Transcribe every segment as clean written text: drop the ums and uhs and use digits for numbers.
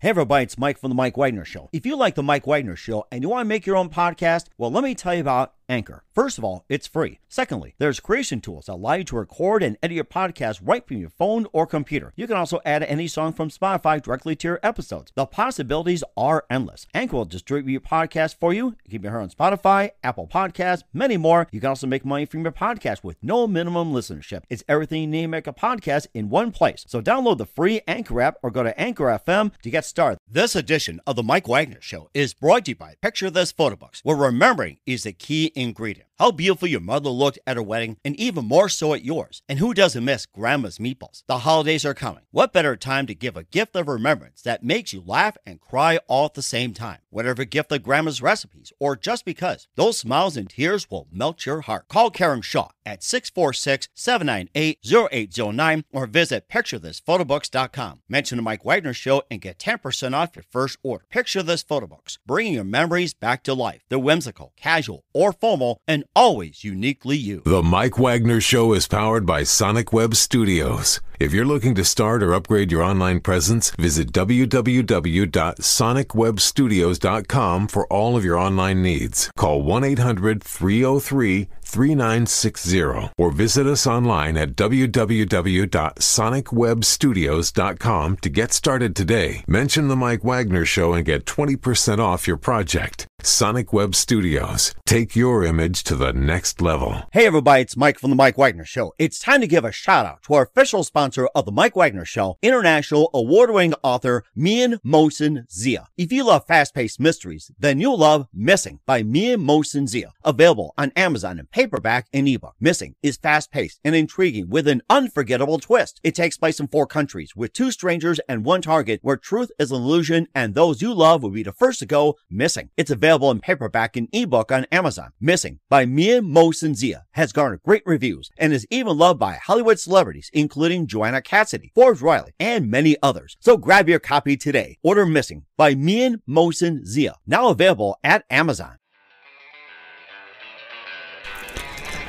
Hey everybody, it's Mike from The Mike Wagner Show. If you like The Mike Wagner Show and you want to make your own podcast, well, let me tell you about Anchor. First of all, it's free. Secondly, there's creation tools that allow you to record and edit your podcast right from your phone or computer. You can also add any song from Spotify directly to your episodes. The possibilities are endless. Anchor will distribute your podcast for you. You can be heard on Spotify, Apple Podcasts, many more. You can also make money from your podcast with no minimum listenership. It's everything you need to make a podcast in one place. So download the free Anchor app or go to Anchor FM to get started. This edition of The Mike Wagner Show is brought to you by Picture This Photo Books, where remembering is the key ingredient. How beautiful your mother looked at her wedding, and even more so at yours. And who doesn't miss Grandma's meatballs? The holidays are coming. What better time to give a gift of remembrance that makes you laugh and cry all at the same time? Whatever gift of Grandma's recipes, or just because, those smiles and tears will melt your heart. Call Karen Shaw at 646-798-0809 or visit PictureThisPhotoBooks.com. Mention the Mike Wagner Show and get 10% off your first order. Picture This Photo Books, bringing your memories back to life. They're whimsical, casual, or formal, and always uniquely you. The Mike Wagner Show is powered by Sonic Web Studios. If you're looking to start or upgrade your online presence, visit www.sonicwebstudios.com for all of your online needs. Call 1-800-303-3960 or visit us online at www.sonicwebstudios.com to get started today. Mention the Mike Wagner Show and get 20% off your project. Sonic Web Studios. Take your image to the next level. Hey everybody, it's Mike from The Mike Wagner Show. It's time to give a shout out to our official sponsor of The Mike Wagner Show, international award-winning author Mian Mohsen Zia. If you love fast-paced mysteries, then you'll love Missing by Mian Mohsen Zia. Available on Amazon in paperback and ebook. Missing is fast-paced and intriguing with an unforgettable twist. It takes place in 4 countries with 2 strangers and 1 target where truth is an illusion and those you love will be the first to go missing. It's available in paperback and ebook on Amazon. Missing by Mian Mohsen Zia has garnered great reviews and is even loved by Hollywood celebrities including Joanna Cassidy, Forbes Riley, and many others. So grab your copy today. Order Missing by Mian Mohsen Zia, now available at Amazon.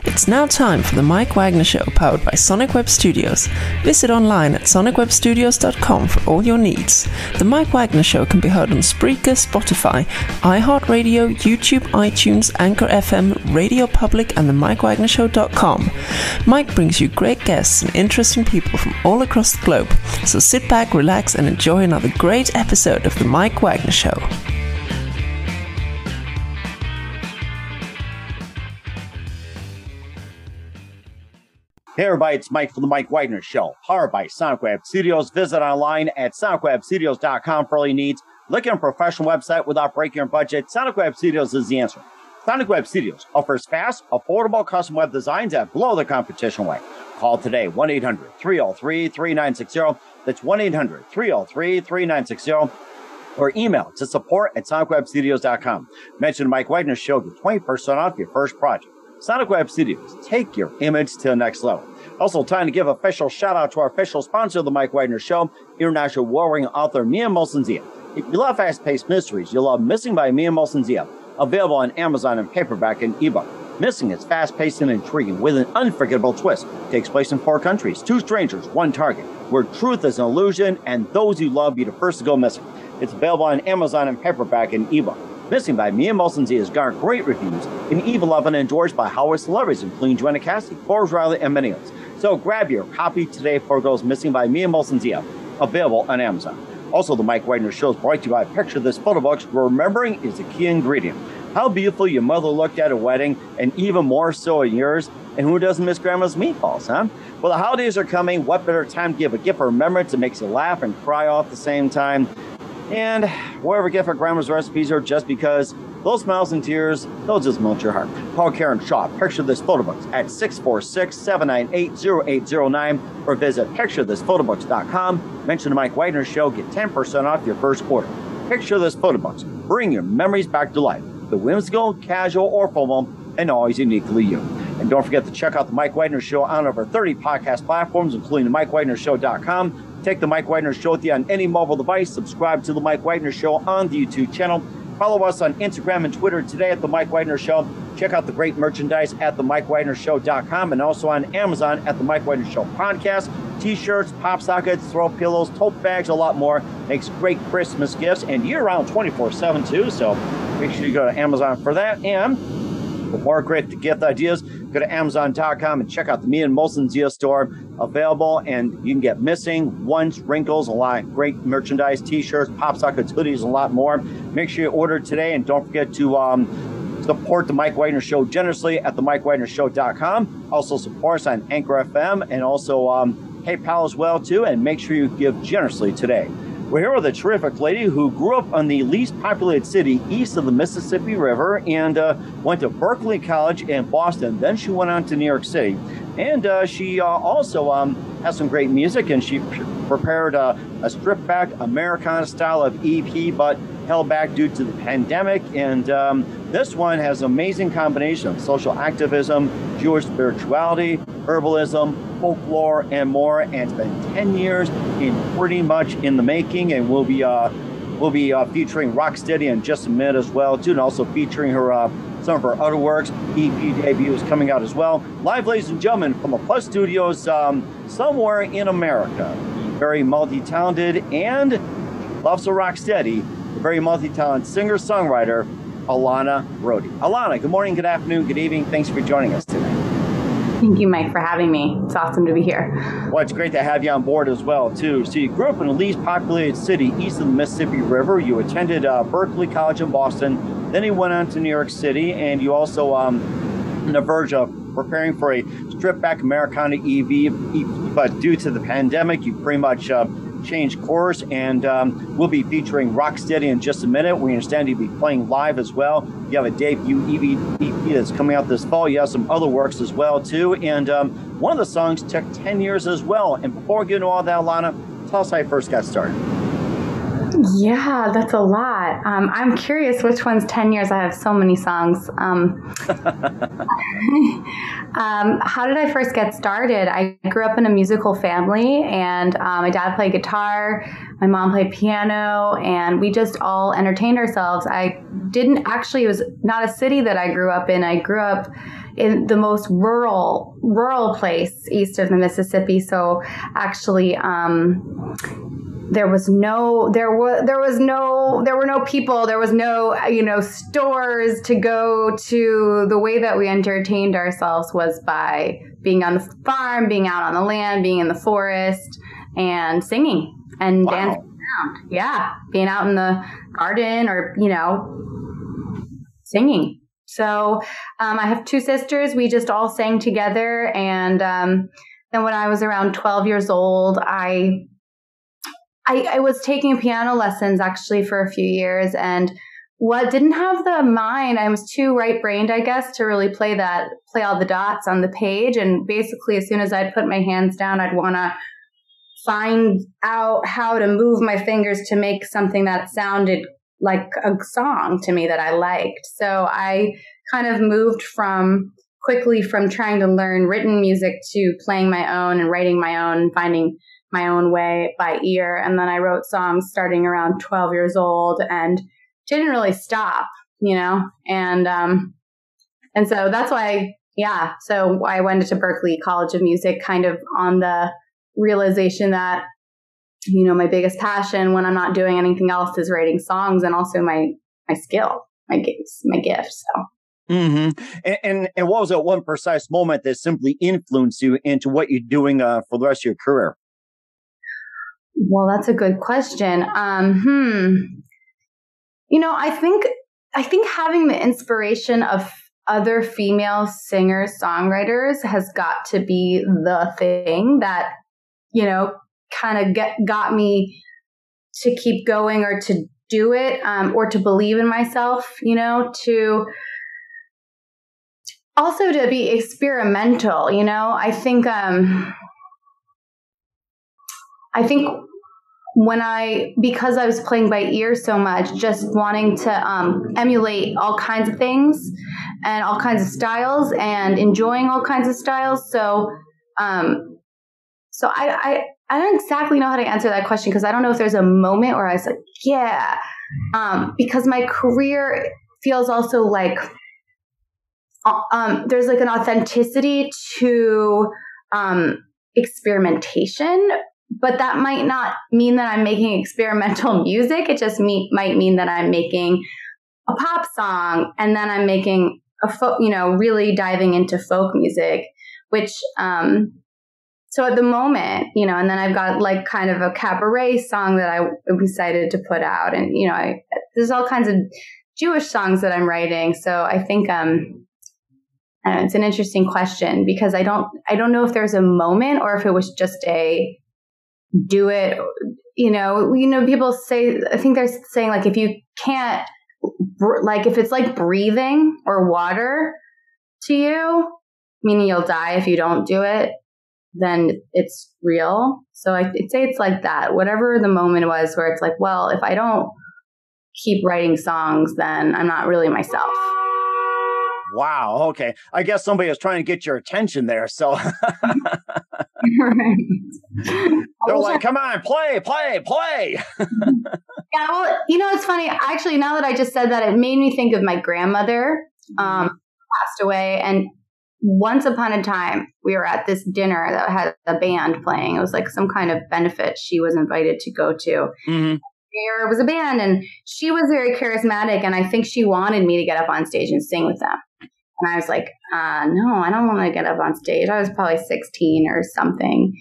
It's now time for the Mike Wagner Show, powered by Sonic Web Studios. Visit online at sonicwebstudios.com for all your needs. The Mike Wagner Show can be heard on Spreaker, Spotify, iHeartRadio, YouTube, iTunes, Anchor FM, Radio Public, and themikewagnershow.com. Mike brings you great guests and interesting people from all across the globe. So sit back, relax, and enjoy another great episode of the Mike Wagner Show. Hey everybody, it's Mike from The Mike Wagner Show, powered by Sonic Web Studios. Visit online at sonicwebstudios.com for all your needs. Look at a professional website without breaking your budget. Sonic Web Studios is the answer. Sonic Web Studios offers fast, affordable custom web designs that blow the competition away. Call today, 1-800-303-3960. That's 1-800-303-3960. Or email to support@sonicwebstudios.com. Mention the Mike Wagner Show, get 20% off your first project. Sonic Web Studios, take your image to the next level. Also, time to give official shout out to our official sponsor of the Mike Wagner Show, international warring author Mian Mohsen Zia. If you love fast-paced mysteries, you'll love Missing by Mian Mohsen Zia, available on Amazon in paperback and ebook. Missing is fast-paced and intriguing with an unforgettable twist. It takes place in 4 countries, 2 strangers, 1 target, where truth is an illusion and those you love be the first to go missing. It's available on Amazon in paperback and ebook. Missing by Mian Mohsen Zia has garnered great reviews and even loved and endorsed by Hollywood celebrities including Joanna Cassidy, Forbes Riley, and many others. So grab your copy today for those Missing by Mian Mohsen Zia, available on Amazon. Also, the Mike Wagner Show is brought to you by Picture This Photo Books, where remembering is the key ingredient. How beautiful your mother looked at a wedding, and even more so at yours. And who doesn't miss Grandma's meatballs, huh? Well, the holidays are coming. What better time to give a gift of remembrance that makes you laugh and cry all at the same time? And whatever gift of Grandma's recipes are, just because, those smiles and tears, they'll just melt your heart. Call Karen Shaw, Picture This Photo Books, at 646-798-0809 or visit PictureThisPhotoBooks.com. Mention the Mike Wagner Show, get 10% off your first order. Picture This Photo Books, bring your memories back to life. The whimsical, casual, or formal, and always uniquely you. And don't forget to check out the Mike Wagner Show on over 30 podcast platforms, including themikewagnershow.com. Take the Mike Wagner Show with you on any mobile device. Subscribe to the Mike Wagner Show on the YouTube channel. Follow us on Instagram and Twitter today at The Mike Wagner Show. Check out the great merchandise at themikewagnershow.com and also on Amazon at The Mike Wagner Show podcast. T-shirts, pop sockets, throw pillows, tote bags, a lot more. Makes great Christmas gifts and year-round 24/7 too. So make sure you go to Amazon for that. And for more great gift ideas, go to Amazon.com and check out the Me and Molson Zia store available. And you can get missing, ones, wrinkles, a lot of great merchandise, T-shirts, pop sockets, hoodies, a lot more. Make sure you order today and don't forget to support the Mike Wagner Show generously at themikewagnershow.com. Also support us on Anchor FM and also PayPal as well too. And make sure you give generously today. We're here with a terrific lady who grew up in the least populated city east of the Mississippi River and went to Berkeley College in Boston. Then she went on to New York City. And she also has some great music, and she prepared a stripped-back Americana style of EP, but held back due to the pandemic. And this one has an amazing combination of social activism, Jewish spirituality, herbalism, folklore, and more. And it's been 10 years in pretty much in the making, and we'll be featuring Rocksteady in just a minute as well, too, and also featuring her some of her other works. EP debut is coming out as well. Live, ladies and gentlemen, from the Plus Studios somewhere in America. Very multi-talented and loves to rock steady. The very multi-talented singer-songwriter, Elana Brody. Elana, good morning, good afternoon, good evening. Thanks for joining us today. Thank you, Mike, for having me. It's awesome to be here. Well, it's great to have you on board as well, too. So you grew up in the least populated city east of the Mississippi River. You attended Berkeley College in Boston. Then you went on to New York City, and you also on the verge of preparing for a stripped-back Americana EP. But due to the pandemic, you pretty much changed course, and we'll be featuring Rocksteady in just a minute. We understand you'll be playing live as well. You have a debut EP that's coming out this fall. You have some other works as well, too. And one of the songs took 10 years as well. And before we get into all that, Elana, tell us how you first got started. Yeah, that's a lot. I'm curious which one's 10 years. I have so many songs. How did I first get started? I grew up in a musical family, and my dad played guitar, my mom played piano, and we just all entertained ourselves. It was not a city that I grew up in. I grew up in the most rural place east of the Mississippi. So actually, there were no people, there was no, stores to go to. The way that we entertained ourselves was by being on the farm, being out on the land, being in the forest, and singing and dancing around. Yeah. Being out in the garden or, singing. So, I have two sisters. We just all sang together. And, then when I was around 12 years old, I was taking piano lessons actually for a few years, and didn't have the mind. I was too right-brained, I guess, to really play all the dots on the page. And basically, as soon as I'd put my hands down, I'd want to find out how to move my fingers to make something that sounded like a song to me that I liked. So I kind of moved quickly from trying to learn written music to playing my own and writing my own and finding my own way by ear. And then I wrote songs starting around 12 years old and didn't really stop, and so that's why, so I went to Berkeley College of Music kind of on the realization that, my biggest passion when I'm not doing anything else is writing songs, and also my skill, my gift. So. Mm-hmm. And what was that one precise moment that simply influenced you into what you're doing for the rest of your career? Well, that's a good question. I think having the inspiration of other female singers, songwriters has got to be the thing that, kind of got me to keep going or to do it, or to believe in myself, to also to be experimental, I think because I was playing by ear so much, just wanting to emulate all kinds of things and all kinds of styles and enjoying all kinds of styles. So I don't exactly know how to answer that question, because I don't know if there's a moment where I was like, yeah, because my career feels also like there's like an authenticity to experimentation, but that might not mean that I'm making experimental music. It just might mean that I'm making a pop song, and then I'm making a folk, really diving into folk music, which, so at the moment, and then I've got like kind of a cabaret song that I decided to put out. And, there's all kinds of Jewish songs that I'm writing. So I think, I don't know, it's an interesting question, because I don't know if there's a moment or if it was just a do it, people say, I think they're saying like, if you can't, like if it's like breathing or water to you, meaning you'll die if you don't do it, then it's real. So I'd say it's like that. Whatever the moment was where it's like, well, if I don't keep writing songs, then I'm not really myself. Wow. Okay. I guess somebody was trying to get your attention there. So they're like, come on, play. Yeah. Well, it's funny. Actually, now that I just said that, it made me think of my grandmother, passed away. And once upon a time, we were at this dinner that had a band playing. It was like some kind of benefit she was invited to go to. Mm-hmm. There was a band, and she was very charismatic, and I think she wanted me to get up on stage and sing with them. And I was like, no, I don't want to get up on stage. I was probably 16 or something.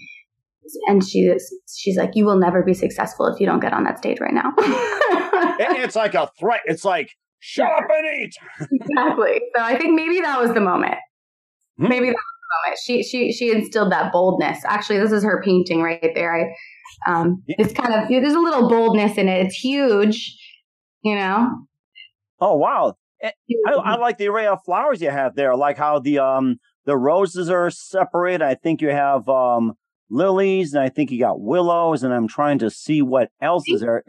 And she's like, you will never be successful if you don't get on that stage right now. It's like a threat. It's like, shut up and eat. Exactly. So I think maybe that was the moment. Maybe that was the moment. She instilled that boldness. Actually, this is her painting right there. It's kind of, there's a little boldness in it. It's huge, Oh, wow. I like the array of flowers you have there, like how the roses are separated. I think you have lilies, and I think you got willows, and I'm trying to see what else is there.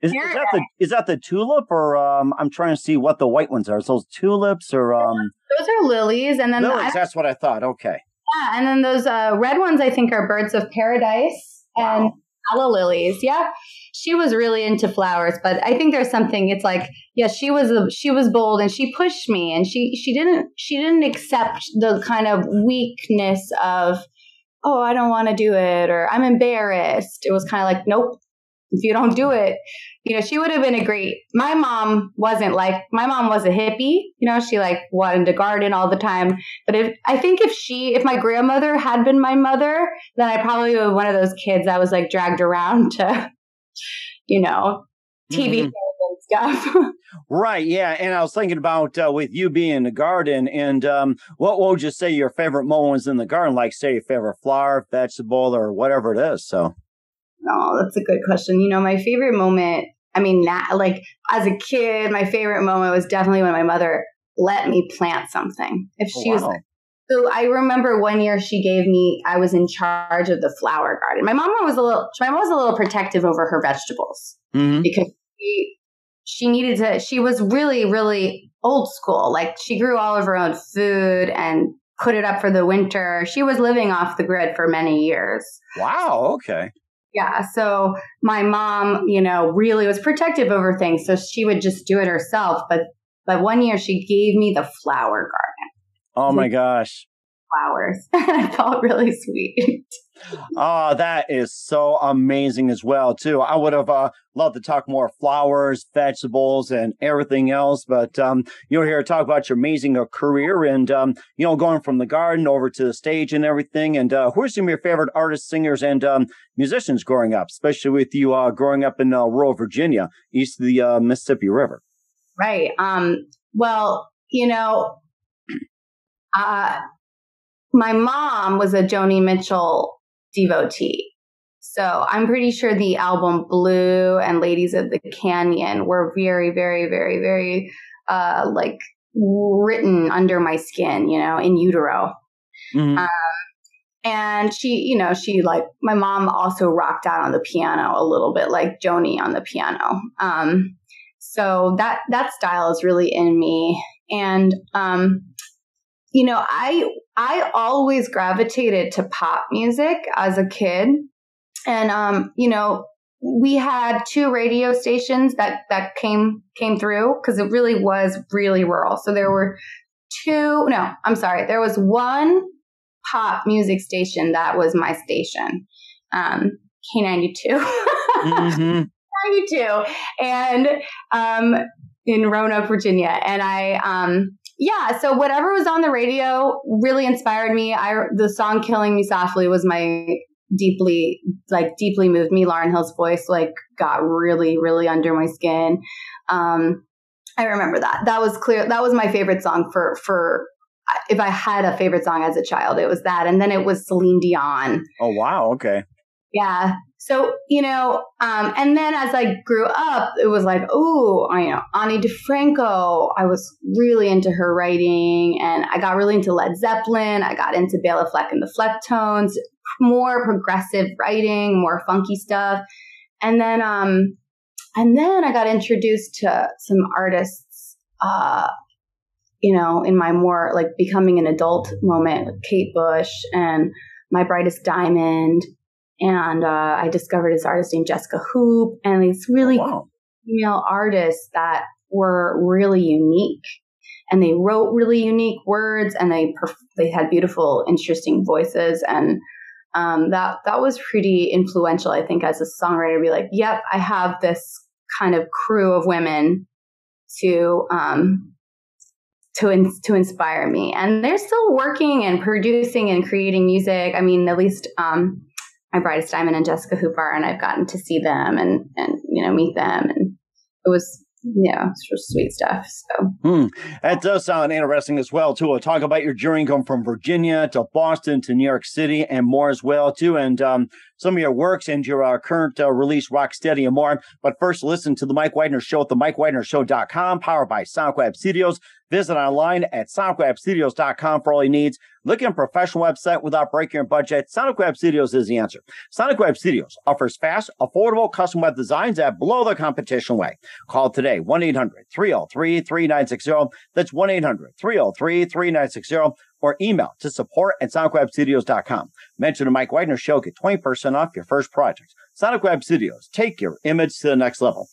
Is that the tulip, or I'm trying to see what the white ones are. So those tulips, or those are lilies, and then lilies. That's what I thought. Okay. Yeah, and then those red ones I think are birds of paradise. Wow. And calla lilies. Yeah. She was really into flowers, but I think there's something, it's like, yeah, she was bold, and she pushed me, and she didn't accept the kind of weakness of, oh, I don't want to do it, or I'm embarrassed. It was kind of like, nope, if you don't do it, she would have been my mom was a hippie, she like wanted to garden all the time. But if my grandmother had been my mother, then I probably was one of those kids that was like dragged around to, TV and stuff. Right. Yeah. And I was thinking about with you being in the garden, and what would you say your favorite moment was in the garden? Like, say, your favorite flower, vegetable, or whatever it is. So. Oh, that's a good question. My favorite moment, like as a kid, my favorite moment was definitely when my mother let me plant something. So I remember one year I was in charge of the flower garden. My mom was a little protective over her vegetables, because she was really, really old school. Like, she grew all of her own food and put it up for the winter. She was living off the grid for many years. Wow. Okay. Yeah. So my mom, really was protective over things. So she would just do it herself. But one year she gave me the flower garden. Oh my gosh. Flowers. I felt really sweet. Oh, that is so amazing as well, too. I would have loved to talk more flowers, vegetables, and everything else. But you're here to talk about your amazing career and, going from the garden over to the stage and everything. And who are some of your favorite artists, singers, and musicians growing up, especially with you growing up in rural Virginia, east of the Mississippi River? Right. Well, my mom was a Joni Mitchell devotee. So I'm pretty sure the album Blue and Ladies of the Canyon were very, very, very, very, written under my skin, in utero. Mm-hmm. And she my mom also rocked out on the piano a little bit like Joni on the piano. So that style is really in me. And, I always gravitated to pop music as a kid. And, we had 2 radio stations that came through, because it really was really rural. So there were there was 1 pop music station that was my station, K92. Mm-hmm. 92, and in Roanoke, Virginia. And so whatever was on the radio really inspired me. The song "Killing Me Softly" was my deeply moved me. Lauryn Hill's voice got really, really under my skin. I remember that was clear. That was my favorite song for if I had a favorite song as a child, it was that. And then it was Celine Dion. Oh, wow. Okay. Yeah. So, and then as I grew up, it was like, Ani DeFranco. I was really into her writing, and I got really into Led Zeppelin. I got into Bela Fleck and the Flecktones, more progressive writing, more funky stuff. And then I got introduced to some artists, in my more becoming an adult moment, with Kate Bush and My Brightest Diamond. And I discovered this artist named Jessica Hoop, and these really female artists that were really unique. And they wrote really unique words, and they had beautiful, interesting voices. And that was pretty influential, I think, as a songwriter, to be like, yep, I have this kind of crew of women to inspire me. And they're still working and producing and creating music. I mean, at least My Brightest Diamond and Jessica Hoop are, and I've gotten to see them and meet them, and it was it's just sweet stuff. So that does sound interesting as well too. We'll talk about your journey going from Virginia to Boston to New York City and more as well too, and some of your works and your current release, Rocksteady, and more. But first, listen to the Mike Wagner Show at themikewagnershow.com, powered by SonicWeb Studios. Visit online at sonicwebstudios.com for all your needs. Looking at a professional website without breaking your budget? SonicWeb Studios is the answer. SonicWeb Studios offers fast, affordable custom web designs that blow the competition away. Call today, 1-800-303-3960. That's 1-800-303-3960. Or email to support@sonicwebstudios.com. Mention the Mike Wagner Show. Get 20% off your first project. SonicWeb Studios. Take your image to the next level.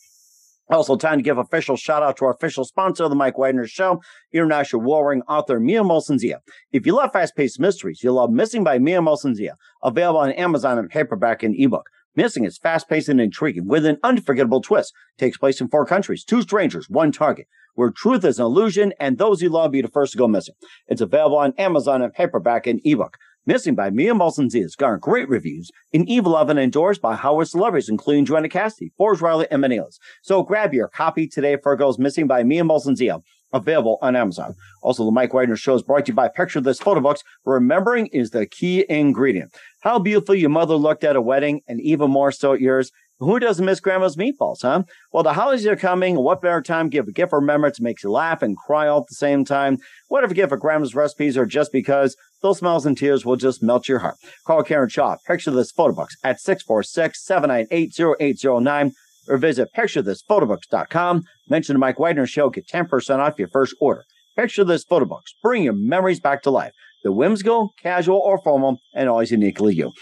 Also, time to give official shout out to our official sponsor of the Mike Wagner Show, international warring author Mia Molson-Zia. If you love fast-paced mysteries, you'll love Missing by Mia Molson-Zia, available on Amazon in paperback and ebook. Missing is fast-paced and intriguing with an unforgettable twist. Takes place in 4 countries, 2 strangers, 1 target, where truth is an illusion and those you love be the first to go missing. It's available on Amazon in paperback and ebook. Missing by Mia Molson-Zia has garnered great reviews and even endorsed by Howard celebrities, including Joanna Cassidy, Forbes Riley, and many others. So grab your copy today for Girls Missing by Mia Molson-Zia, available on Amazon. Also, the Mike Wagner Show is brought to you by Picture This Photo Books. Remembering is the key ingredient. How beautiful your mother looked at a wedding, and even more so at yours. Who doesn't miss Grandma's meatballs, huh? Well, the holidays are coming. What better time to give a gift for remembrance makes you laugh and cry all at the same time? Whatever gift for Grandma's recipes or just because, those smiles and tears will just melt your heart. Call Karen Shaw, Picture This Photo Books at 646-798-0809 or visit picturethisphotoBooks.com. Mention the Mike Wagner Show. Get 10% off your first order. Picture This Photo Books. Bring your memories back to life. The whimsical, casual, or formal, and always uniquely you.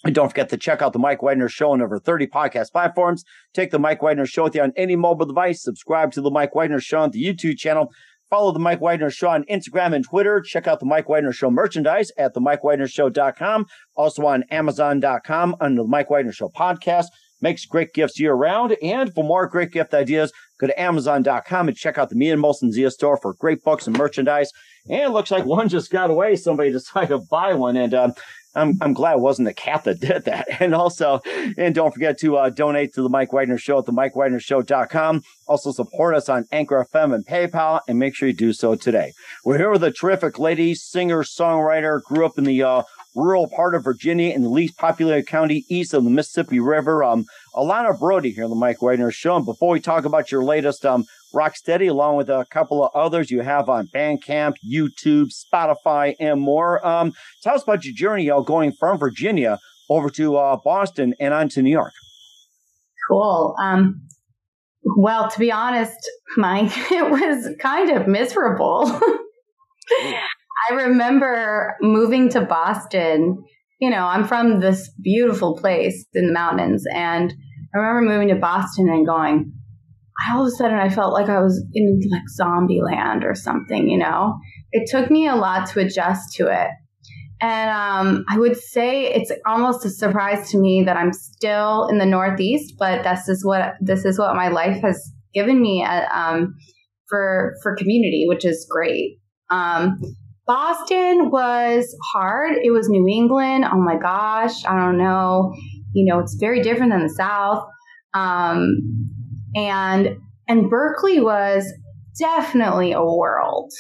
And don't forget to check out the Mike Wagner Show on over 30 podcast platforms. Take the Mike Wagner Show with you on any mobile device. Subscribe to the Mike Wagner Show on the YouTube channel. Follow the Mike Wagner Show on Instagram and Twitter. Check out the Mike Wagner Show merchandise at themikewagnershow.com. Also on Amazon.com under the Mike Wagner Show podcast. Makes great gifts year-round. And for more great gift ideas, go to Amazon.com and check out the Mia Molson-Zia store for great books and merchandise. And it looks like one just got away. Somebody decided to buy one. And I'm glad it wasn't a cat that did that. And also, and don't forget to donate to the Mike Wagner Show at themikewagnershow.com. Also support us on Anchor FM and PayPal, and make sure you do so today. We're here with a terrific lady, singer, songwriter, grew up in the rural part of Virginia in the least populated county east of the Mississippi River. Elana Brody here on the Mike Wagner Show. And before we talk about your latest Rocksteady, along with a couple of others you have on Bandcamp, YouTube, Spotify, and more. Tell us about your journey going from Virginia over to Boston and on to New York. Cool. Well, to be honest, Mike, it was kind of miserable. I remember moving to Boston. I'm from this beautiful place in the mountains, and I remember moving to Boston and going, all of a sudden I felt like I was in like zombie land or something, you know? It took me a lot to adjust to it. And I would say it's almost a surprise to me that I'm still in the Northeast, but this is what my life has given me for community, which is great. Boston was hard. It was New England. Oh my gosh, I don't know. You know, it's very different than the South. And Berkeley was definitely a world.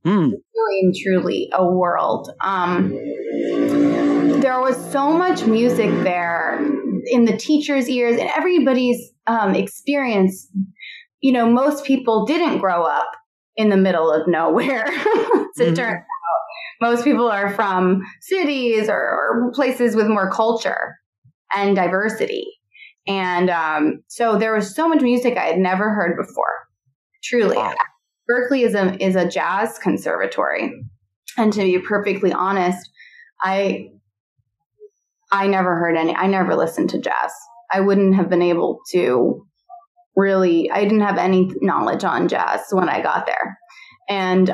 Really and truly a world. There was so much music there in the teachers' ears and everybody's experience. You know, most people didn't grow up in the middle of nowhere. It turns out most people are from cities or places with more culture and diversity. And so there was so much music I had never heard before. Truly. Wow. Berkeley is a jazz conservatory. And to be perfectly honest, I never listened to jazz. I wouldn't have been able to I didn't have any knowledge on jazz when I got there and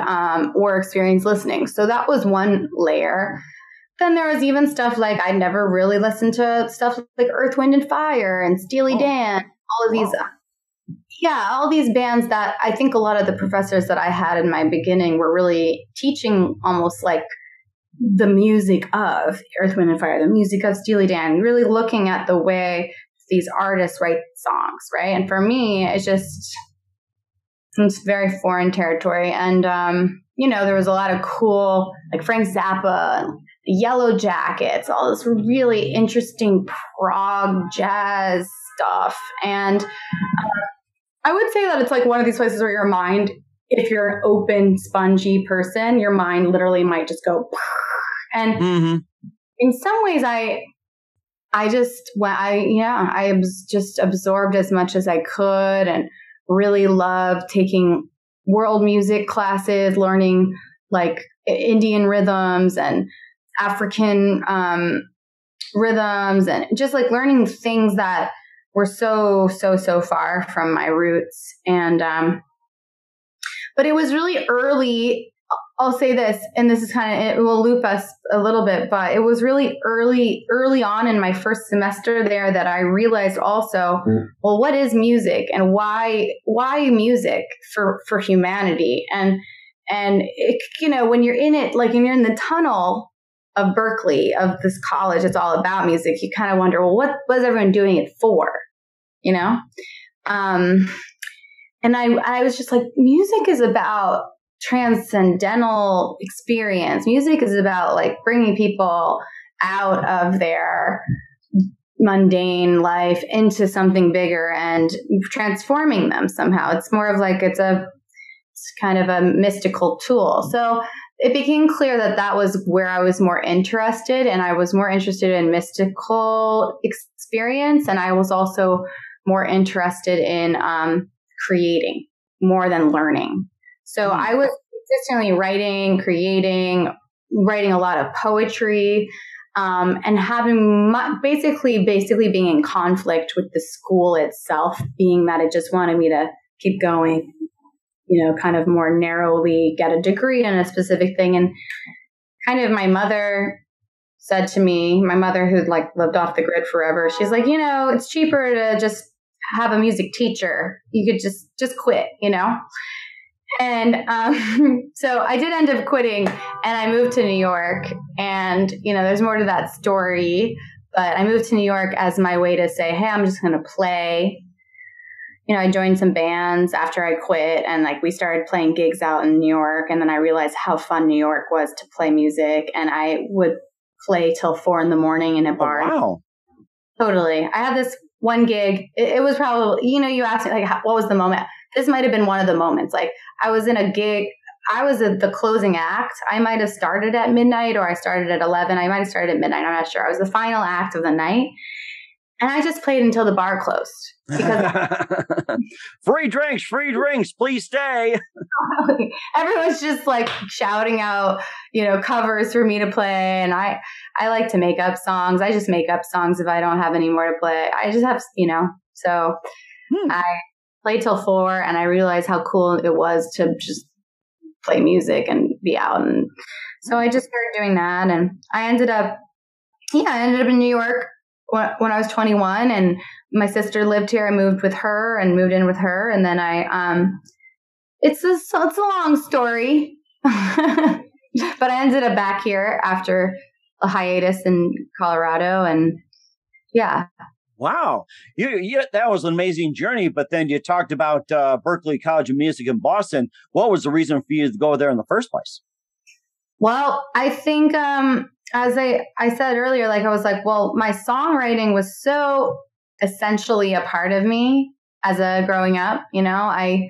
or experience listening. So that was one layer. Then there was even stuff like I never really listened to stuff like Earth, Wind and Fire and Steely Dan, all of these. All these bands that I think a lot of the professors that I had in my beginning were really teaching almost like the music of Earth, Wind and Fire, the music of Steely Dan, really looking at the way these artists write songs, right? And for me, it's very foreign territory. And, there was a lot of cool, like Frank Zappa, the Yellow Jackets, all this really interesting prog jazz stuff. And I would say that it's like one of these places where your mind, if you're an open, spongy person, your mind literally might just go. And in some ways, I was just absorbed as much as I could and really loved taking world music classes, learning like Indian rhythms and African rhythms and just like learning things that were so far from my roots. And, but it was really early. I'll say this, and this is it will loop us a little bit, but it was really early on in my first semester there that I realized also, well, what is music and why music for humanity? And it, when you're in it, like when you're in the tunnel of Berkeley, of this college, it's all about music. You kind of wonder, well, what was everyone doing it for? And I was just like, music is about transcendental experience. Music is about like bringing people out of their mundane life into something bigger and transforming them somehow. It's more of like, it's kind of a mystical tool. So it became clear that was where I was more interested, and I was more interested in mystical experience. And I was also more interested in creating more than learning. So I was consistently writing, creating, writing a lot of poetry, and having basically being in conflict with the school itself, being that it just wanted me to keep going, kind of more narrowly get a degree in a specific thing. And kind of my mother said to me, my mother who'd like lived off the grid forever, she's like, it's cheaper to just have a music teacher. You could just quit, And so I did end up quitting, and I moved to New York. And, there's more to that story. But I moved to New York as my way to say, hey, I'm just going to play. I joined some bands after I quit, and like we started playing gigs out in New York. And then I realized how fun New York was to play music. And I would play till 4 a.m. in a bar. Oh, wow. Totally. I had this one gig. It was probably, you asked me like, what was the moment? This might have been one of the moments. Like I was in a gig. I was at the closing act. I might have started at midnight, or I started at 11. I might have started at midnight. I'm not sure. I was the final act of the night. And I just played until the bar closed. Because free drinks, please stay. Everyone's just like shouting out, covers for me to play. And I like to make up songs. I just make up songs if I don't have any more to play. I just have, so I played till 4 and I realized how cool it was to just play music and be out. And so I just started doing that. And I ended up in New York when I was 21, and my sister lived here. I moved in with her. And then it's a long story, but I ended up back here after a hiatus in Colorado, and yeah. Wow. That was an amazing journey, but then you talked about Berklee College of Music in Boston. What was the reason for you to go there in the first place? Well, I think, as I said earlier, I was like, well, my songwriting was so essentially a part of me as a growing up, I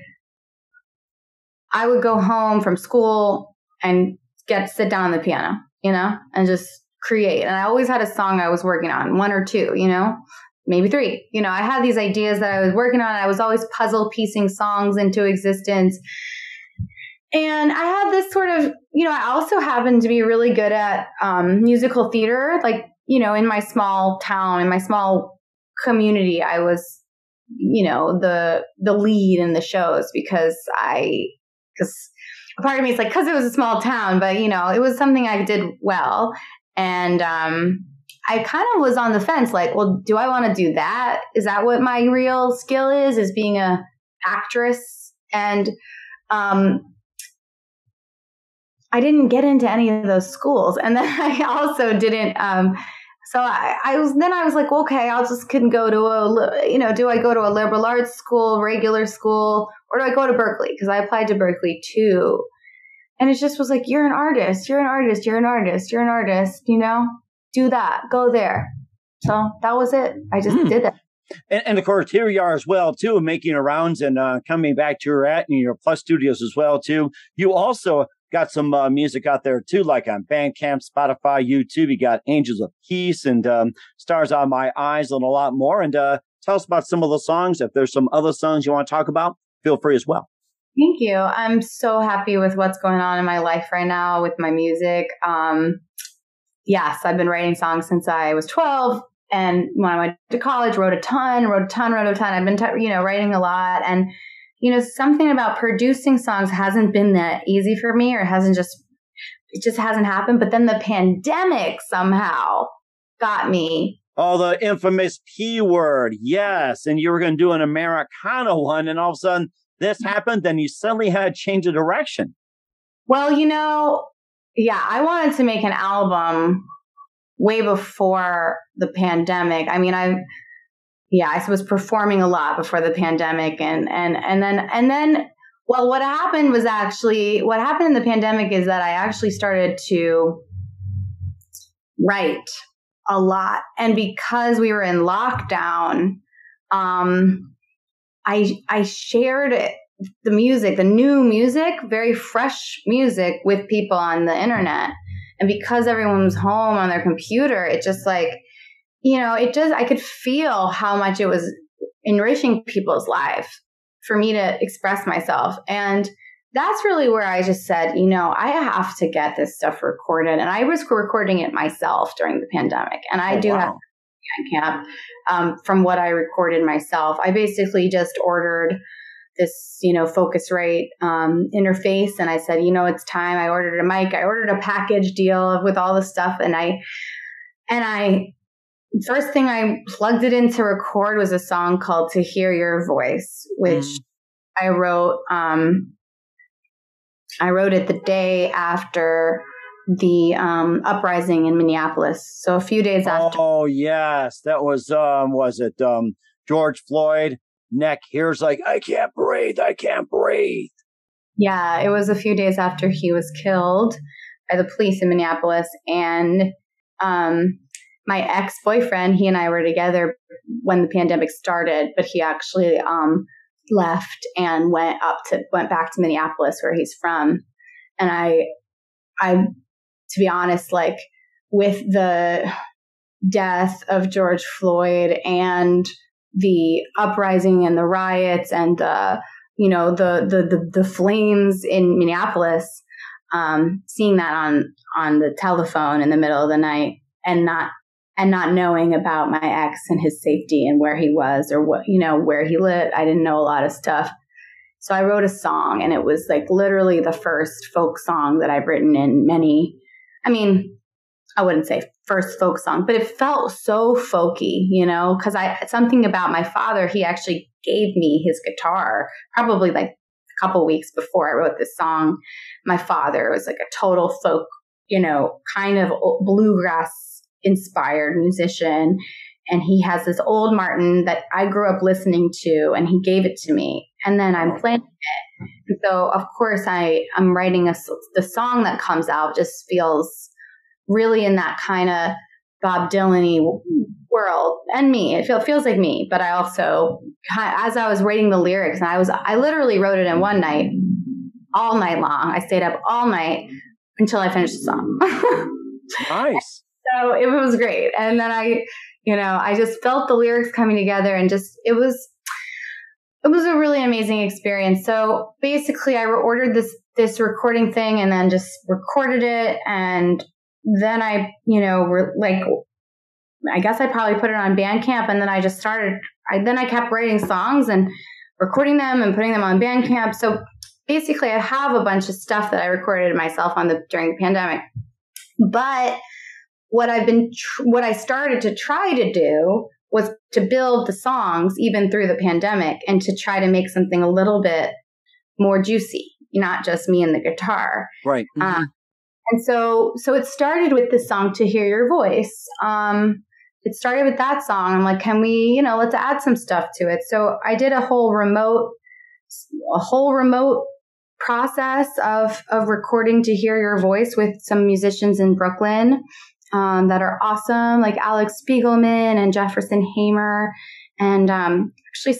would go home from school and sit down on the piano, and just create. And I always had a song I was working on, 1 or 2, maybe 3. I had these ideas that I was working on. I was always puzzle piecing songs into existence. And I had this sort of, I also happened to be really good at musical theater. In my small town, in my small community, I was, the lead in the shows because a part of me is like, because it was a small town, but, it was something I did well. And I kind of was on the fence, well, do I want to do that? Is that what my real skill is being a actress? And I didn't get into any of those schools. And then I also didn't, so I was like, okay, I'll just couldn't go to do I go to a liberal arts school, regular school, or do I go to Berklee? Because I applied to Berklee too. And it just was like, you're an artist, do that, go there. So that was it. I just did that. And of course, here you are as well, too, making rounds and coming back to your Plus Studios as well, too. You also got some music out there, too, like on Bandcamp, Spotify, YouTube. You got Angels of Peace and Stars Out of My Eyes and a lot more. And tell us about some of the songs. If there's some other songs you want to talk about, feel free as well. Thank you. I'm so happy with what's going on in my life right now with my music. Yes, I've been writing songs since I was 12. And when I went to college, wrote a ton. I've been, writing a lot. And, something about producing songs hasn't been that easy for me, or it just hasn't happened. But then the pandemic somehow got me. Oh, the infamous P word. Yes. And you were going to do an Americana one. And all of a sudden this happened. Then you suddenly had to change the direction. Well, I wanted to make an album way before the pandemic. I mean, I was performing a lot before the pandemic, and then what happened in the pandemic is that I actually started to write a lot, and because we were in lockdown, I shared the music, the new music, very fresh music with people on the internet. And because everyone was home on their computer, it just I could feel how much it was enriching people's lives for me to express myself. And that's really where I just said, I have to get this stuff recorded. And I was recording it myself during the pandemic. And I have camp from what I recorded myself. I basically just ordered this, Focusrite interface. And I said, it's time. I ordered a mic. I ordered a package deal with all the stuff. And I first thing I plugged it in to record was a song called To Hear Your Voice, which I wrote it the day after the uprising in Minneapolis. So a few days after. Oh, yes. That was it George Floyd? Neck here's like, I can't breathe. Yeah, it was a few days after he was killed by the police in Minneapolis. And my ex-boyfriend, he and I were together when the pandemic started, but he actually left and went back to Minneapolis, where he's from. And I, to be honest, with the death of George Floyd and the uprising and the riots and the the flames in Minneapolis, seeing that on the telephone in the middle of the night and not knowing about my ex and his safety and where he was or what, where he lived. I didn't know a lot of stuff. So I wrote a song, and it was like literally the first folk song that I've written in many, I wouldn't say first folk song, but it felt so folky, because something about my father, he actually gave me his guitar probably like a couple weeks before I wrote this song. My father was like a total folk, kind of bluegrass inspired musician. And he has this old Martin that I grew up listening to, and he gave it to me. And then I'm playing it. And so, of course, I'm writing the song that comes out just feels really in that kind of Bob Dylan-y world, and me. It feels like me. But I also, as I was writing the lyrics, and I literally wrote it in one night, all night long. I stayed up all night until I finished the song. Nice. So it was great. And then I just felt the lyrics coming together, and it was a really amazing experience. So basically I ordered this recording thing and then just recorded it. And then I guess I probably put it on Bandcamp, and then I just I kept writing songs and recording them and putting them on Bandcamp. So basically I have a bunch of stuff that I recorded myself during the pandemic. But what I started to try to do was to build the songs even through the pandemic, and to try to make something a little bit more juicy, not just me and the guitar. Right. Mm-hmm. And so it started with the song "To Hear Your Voice." It started with that song. I'm like, can we, let's add some stuff to it. So I did a whole remote process of recording "To Hear Your Voice" with some musicians in Brooklyn. That are awesome, like Alex Spiegelman and Jefferson Hamer. And actually,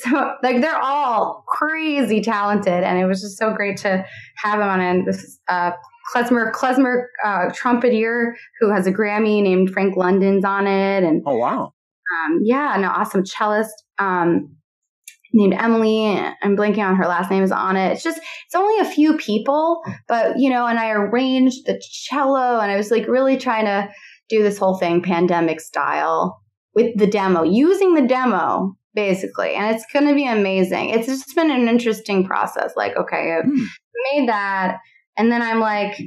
they're all crazy talented. And it was just so great to have them on. And this klezmer trumpeter who has a Grammy named Frank London's on it. And oh, wow. An awesome cellist named Emily. I'm blanking on her last name, is on it. It's only a few people, but, and I arranged the cello, and I was like really trying to do this whole thing pandemic style with the demo, using the demo basically. And it's going to be amazing. It's just been an interesting process. Like, okay, I made that. And then I'm like,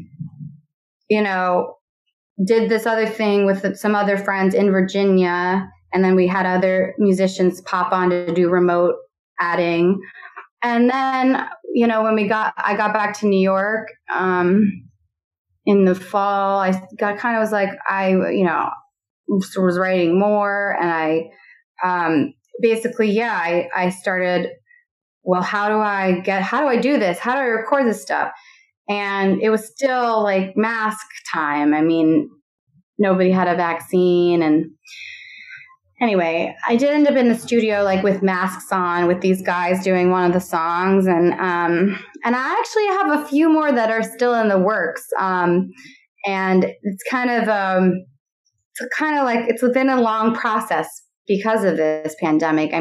did this other thing with some other friends in Virginia. And then we had other musicians pop on to do remote adding. And then, when I got back to New York, in the fall, I was writing more, and I started, well, how do I do this? How do I record this stuff? And it was still like mask time. Nobody had a vaccine. And anyway, I did end up in the studio, like with masks on, with these guys doing one of the songs. And I actually have a few more that are still in the works. And it's kind of like it's been a long process because of this pandemic.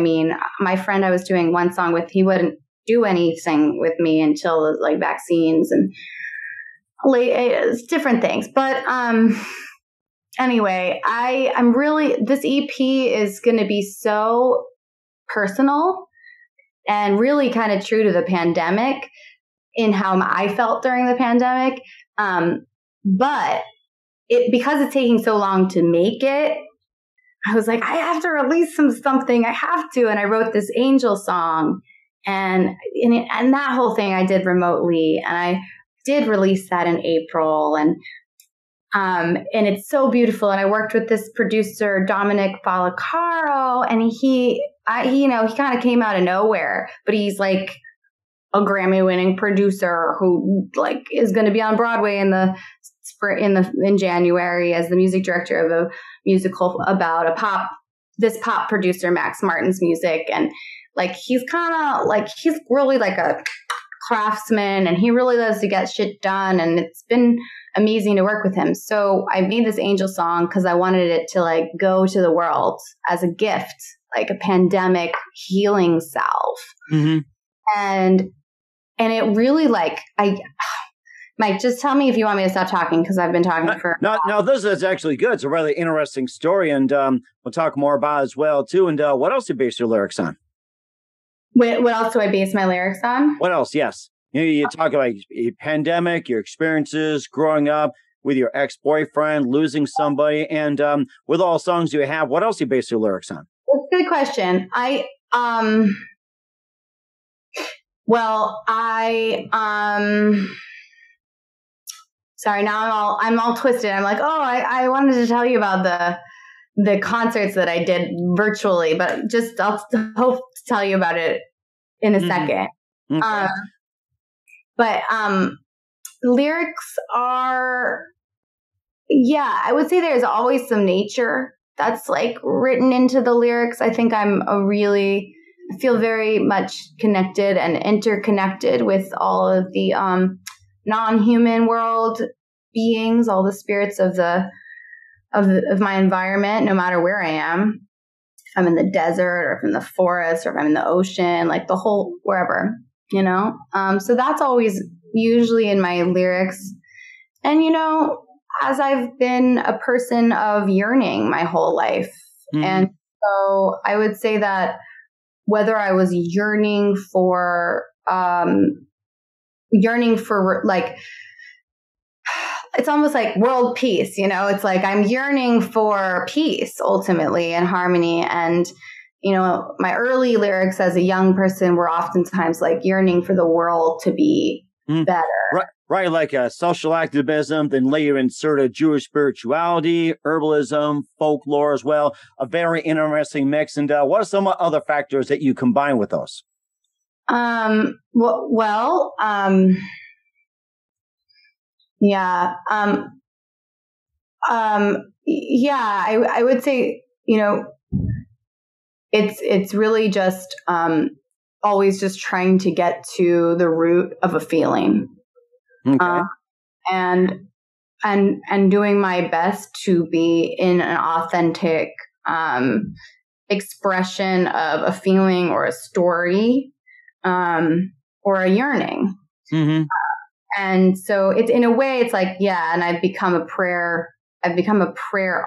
My friend I was doing one song with, he wouldn't do anything with me until like vaccines and different things. But anyway, I'm really, this EP is going to be so personal and really kind of true to the pandemic in how I felt during the pandemic. But because it's taking so long to make it, I was like, I have to release something. I have to. And I wrote this Angel song, and that whole thing I did remotely, and I did release that in April, and it's so beautiful. And I worked with this producer, Dominic Falacaro, and he kind of came out of nowhere, but he's like a Grammy-winning producer who like is going to be on Broadway in January as the music director of a musical about this pop producer, Max Martin's music. And like, he's really like a craftsman, and he really loves to get shit done. And it's been amazing to work with him. So I made this Angel song because I wanted it to like go to the world as a gift, like a pandemic healing salve. Mm-hmm. And and it really Mike, just tell me if you want me to stop talking, because I've been talking for... No, this is actually good. It's a really interesting story, and we'll talk more about it as well, too. And what else do you base your lyrics on? What else do I base my lyrics on? What else? Yes. You talk about a pandemic, your experiences growing up with your ex-boyfriend, losing somebody, and with all the songs you have, what else do you base your lyrics on? That's a good question. Sorry, now I'm all twisted. I'm like, I wanted to tell you about the concerts that I did virtually, but I'll hope to tell you about it in a second. Okay. But lyrics are, I would say there's always some nature that's like written into the lyrics. I think I feel very much connected and interconnected with all of the non-human world beings, all the spirits of my environment, no matter where I am. If I'm in the desert, or if I'm in the forest, or if I'm in the ocean, like the whole, wherever, so that's always usually in my lyrics. And, as I've been a person of yearning my whole life. Mm-hmm. And so I would say that whether I was yearning for like, it's almost like world peace, it's like I'm yearning for peace ultimately and harmony. And, my early lyrics as a young person were oftentimes like yearning for the world to be better. Right. Like social activism, then later inserted Jewish spirituality, herbalism, folklore as well. A very interesting mix. And what are some other factors that you combine with those? I would say, it's really just always just trying to get to the root of a feeling. Okay. And doing my best to be in an authentic expression of a feeling or a story or a yearning. Mm-hmm. And so it's, in a way, it's like, and I've become a prayer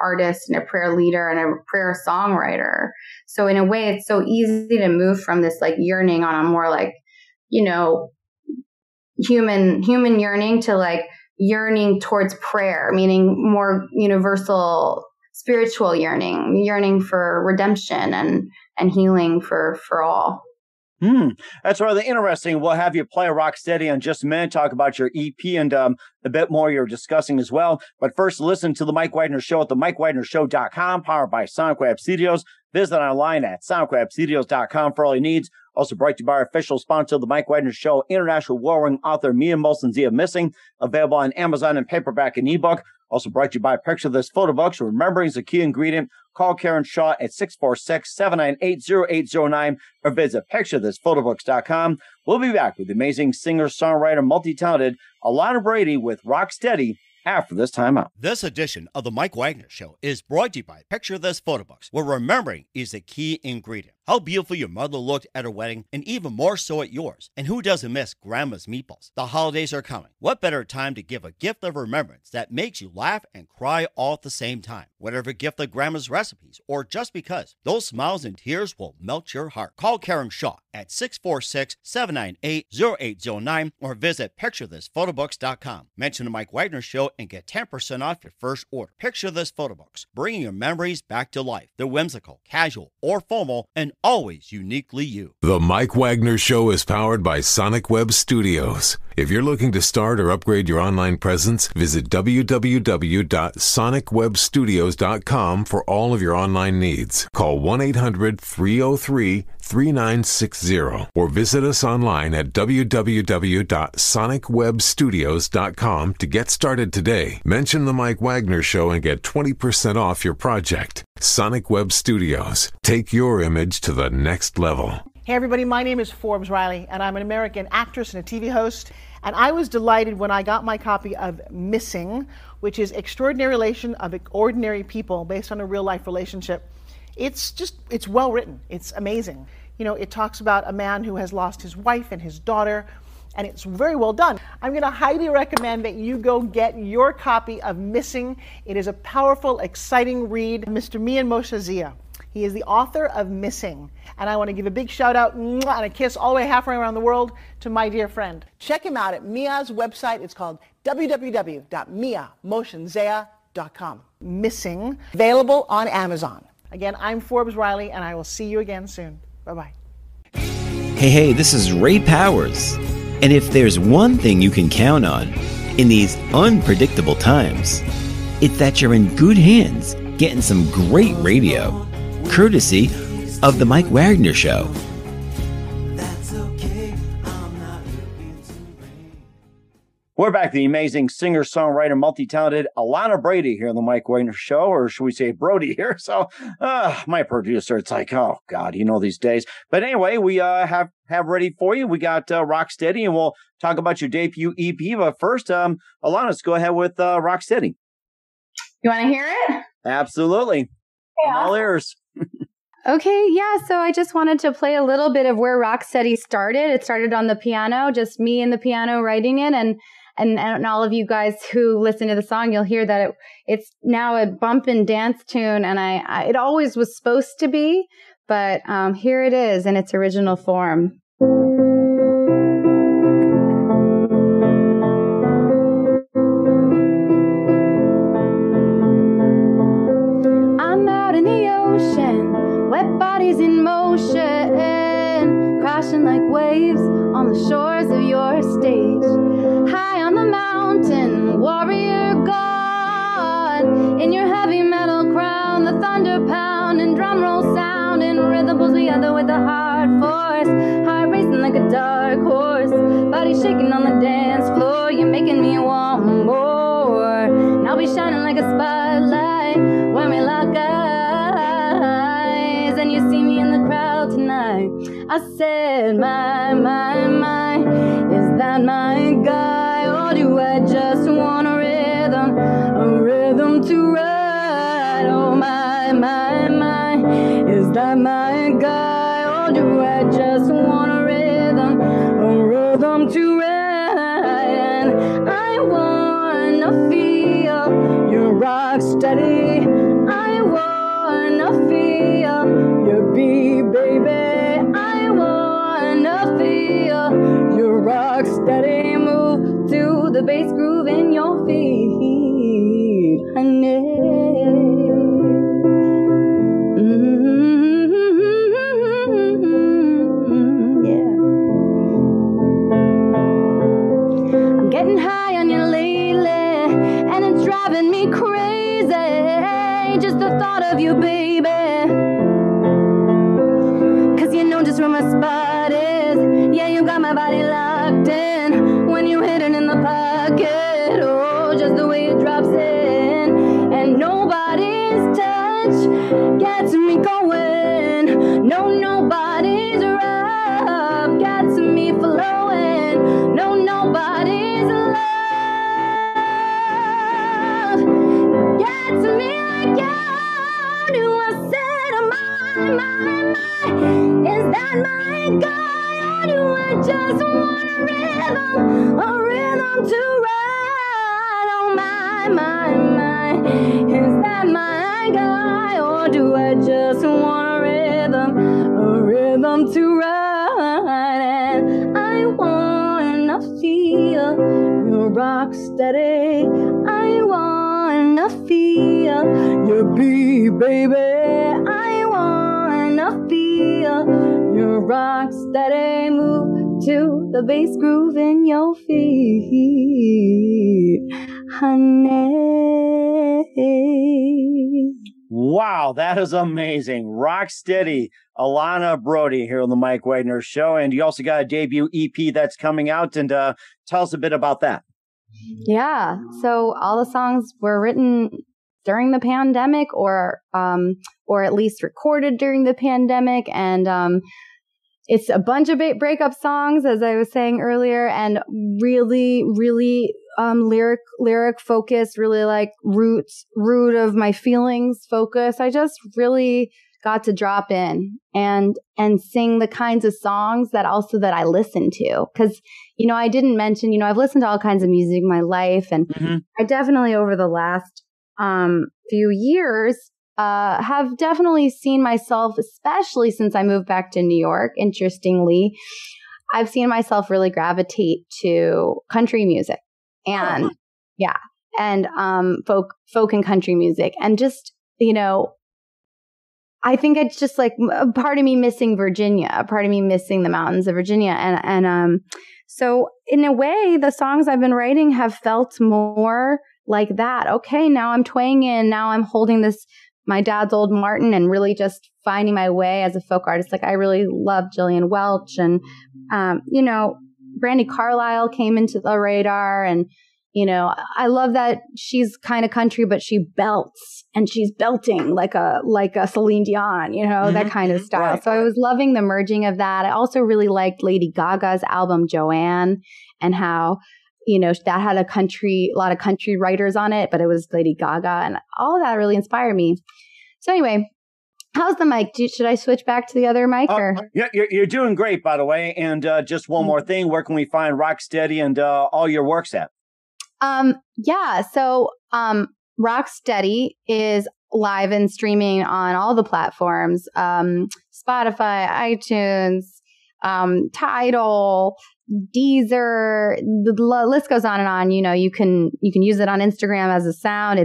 artist and a prayer leader and a prayer songwriter. So in a way, it's so easy to move from this like yearning on a more like, human yearning to like yearning towards prayer, meaning more universal spiritual yearning for redemption and healing for all. That's rather interesting. We'll have you play Rocksteady in just a minute, talk about your EP and a bit more you're discussing as well. But first, listen to The Mike Wagner Show at themikewagnershow.com, powered by Sonic Web Studios. Visit online at sonicwebstudios.com for all your needs. Also brought to you by our official sponsor, The Mike Wagner Show, international war-ring author Mia Molson's Zia Missing, available on Amazon in paperback and ebook. Also brought to you by Picture This Photo Books. Remembering is a key ingredient. Call Karen Shaw at 646-798-0809 or visit picturethisphotobooks.com. We'll be back with the amazing singer, songwriter, multi-talented Elana Brody with Rocksteady after this time out. This edition of The Mike Wagner Show is brought to you by Picture This Photo Books, where remembering is the key ingredient. How beautiful your mother looked at her wedding, and even more so at yours. And who doesn't miss Grandma's meatballs? The holidays are coming. What better time to give a gift of remembrance that makes you laugh and cry all at the same time? Whatever gift of Grandma's recipes, or just because, those smiles and tears will melt your heart. Call Karen Shaw at 646-798-0809 or visit picturethisphotobooks.com. Mention The Mike Wagner Show and get 10% off your first order. Picture This Photo Books, bringing your memories back to life. They're whimsical, casual, or formal, and always uniquely you. The Mike Wagner Show is powered by Sonic Web Studios. If you're looking to start or upgrade your online presence, visit www.sonicwebstudios.com for all of your online needs. Call 1-800-303-3960 or visit us online at www.sonicwebstudios.com to get started today. Mention The Mike Wagner Show and get 20% off your project. Sonic Web Studios. Take your image to the next level. Hey everybody, my name is Forbes Riley, and I'm an American actress and a TV host. And I was delighted when I got my copy of Missing, which is Extraordinary Relation of Ordinary People based on a real life relationship. It's well written. It's amazing. You know, it talks about a man who has lost his wife and his daughter, and it's very well done. I'm going to highly recommend that you go get your copy of Missing. It is a powerful, exciting read. Mr. Mian Moshe Zia. He is the author of Missing. And I want to give a big shout out and a kiss all the way halfway around the world to my dear friend. Check him out at Mia's website. It's called www.miamotionsea.com. Missing, available on Amazon. Again, I'm Forbes Riley, and I will see you again soon. Bye-bye. Hey, this is Ray Powers. And if there's one thing you can count on in these unpredictable times, it's that you're in good hands getting some great radio, courtesy of The Mike Wagner Show. We're back to the amazing singer, songwriter, multi-talented Elana Brody here on The Mike Wagner Show, or should we say Brody here? So, my producer, it's like, oh, God, these days. But anyway, we have ready for you. We got Rocksteady, and we'll talk about your debut EP. But first, Elana, let's go ahead with Rocksteady. You want to hear it? Absolutely. Yeah. I'm all ears. Okay, yeah, so I just wanted to play a little bit of where Rocksteady started. It started on the piano, just me and the piano writing it, and all of you guys who listen to the song, you'll hear that it's now a bump and dance tune, and it always was supposed to be, but here it is in its original form. I'm out in the ocean, wet bodies in motion, crashing like waves on the shores of your stage. High on the mountain, warrior god, in your heavy metal crown, the thunder pound and drum roll sound, and rhythm pulls together with a hard force, heart racing like a dark horse, body shaking on the dance floor. You're making me want more, and I'll be shining like a spotlight when we lock eyes, and you see me in the crowd tonight. I said, my, is that my guy, or do I just want a rhythm to ride? Oh, my, is that my guy, or do I just want a rhythm to ride? And I wanna feel your rock steady, I wanna feel your beat, baby. Feel your rock steady move to the bass groove in your feet, honey. Yeah. I'm getting high on you lately, and it's driving me crazy. Just the thought of you, baby. 'Cause you know just where my spot is. Yeah, you got my body locked in when you hit it in the pocket. Oh, just the way it drops in, and nobody's touch gets me going. No, nobody's rub gets me flowing. No, nobody's love gets me like you do. I said, my, is that my guy? Do I just want a rhythm to ride? Oh, my, is that my guy? Or do I just want a rhythm to ride? And I wanna feel your rock steady, I wanna feel your beat, baby. I wanna feel your rock steady move to the bass groove in your feet, honey. Wow, that is amazing. Rocksteady, Elana Brody here on the Mike Wagner Show. And you also got a debut EP that's coming out. And tell us a bit about that. Yeah, so all the songs were written during the pandemic, or at least recorded during the pandemic, and it's a bunch of breakup songs, as I was saying earlier, and really lyric focus, really like root of my feelings focus. I just really got to drop in and sing the kinds of songs that I listen to. Because, I didn't mention, I've listened to all kinds of music in my life. And I definitely over the last few years have definitely seen myself, especially since I moved back to New York, interestingly, I've seen myself really gravitate to country music and folk and country music. And just, I think it's just like a part of me missing Virginia, a part of me missing the mountains of Virginia. And so in a way, the songs I've been writing have felt more like that. Okay, now I'm twanging, now I'm holding my dad's old Martin and really just finding my way as a folk artist. Like I really love Jillian Welch and, Brandy Carlisle came into the radar and, I love that she's kind of country, but she belts and she's belting like a Celine Dion, that kind of style. Right. So I was loving the merging of that. I also really liked Lady Gaga's album Joanne and how, that had a lot of country writers on it, but it was Lady Gaga and all of that really inspired me. So anyway, how's the mic? Should I switch back to the other mic? Yeah, you're doing great, by the way. And just one more thing, where can we find Rocksteady and all your works at? So Rocksteady is live and streaming on all the platforms, Spotify, iTunes, Tidal, Deezer, the list goes on and on. You can use it on Instagram as a sound.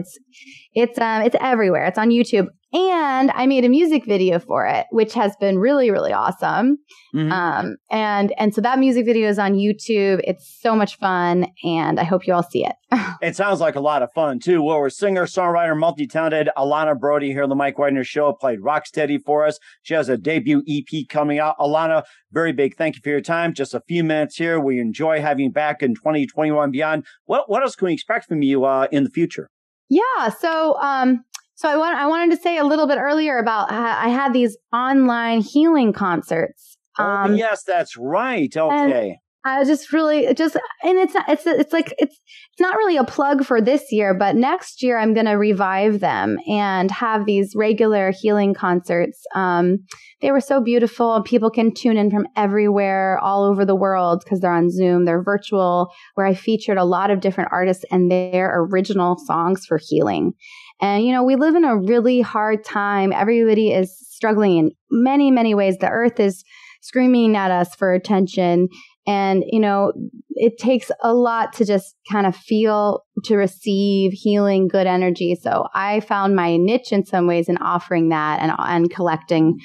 It's everywhere. It's on YouTube. And I made a music video for it, which has been really, really awesome. And so that music video is on YouTube. It's so much fun, and I hope you all see it. It sounds like a lot of fun, too. Well, we're singer, songwriter, multi-talented Elana Brody here on the Mike Wagner Show, played Rocksteady for us. She has a debut EP coming out. Elana, very big thank you for your time. Just a few minutes here. We enjoy having you back in 2021 and beyond. What else can we expect from you in the future? Yeah, so I wanted to say a little bit earlier about I had these online healing concerts. Yes, that's right. Okay. I just really and it's not really a plug for this year, but next year I'm going to revive them and have these regular healing concerts. They were so beautiful, and people can tune in from everywhere, all over the world, because they're on Zoom. They're virtual, where I featured a lot of different artists and their original songs for healing. And, we live in a really hard time. Everybody is struggling in many, many ways. The earth is screaming at us for attention. And, it takes a lot to just kind of feel, to receive healing, good energy. So I found my niche in some ways in offering that and collecting,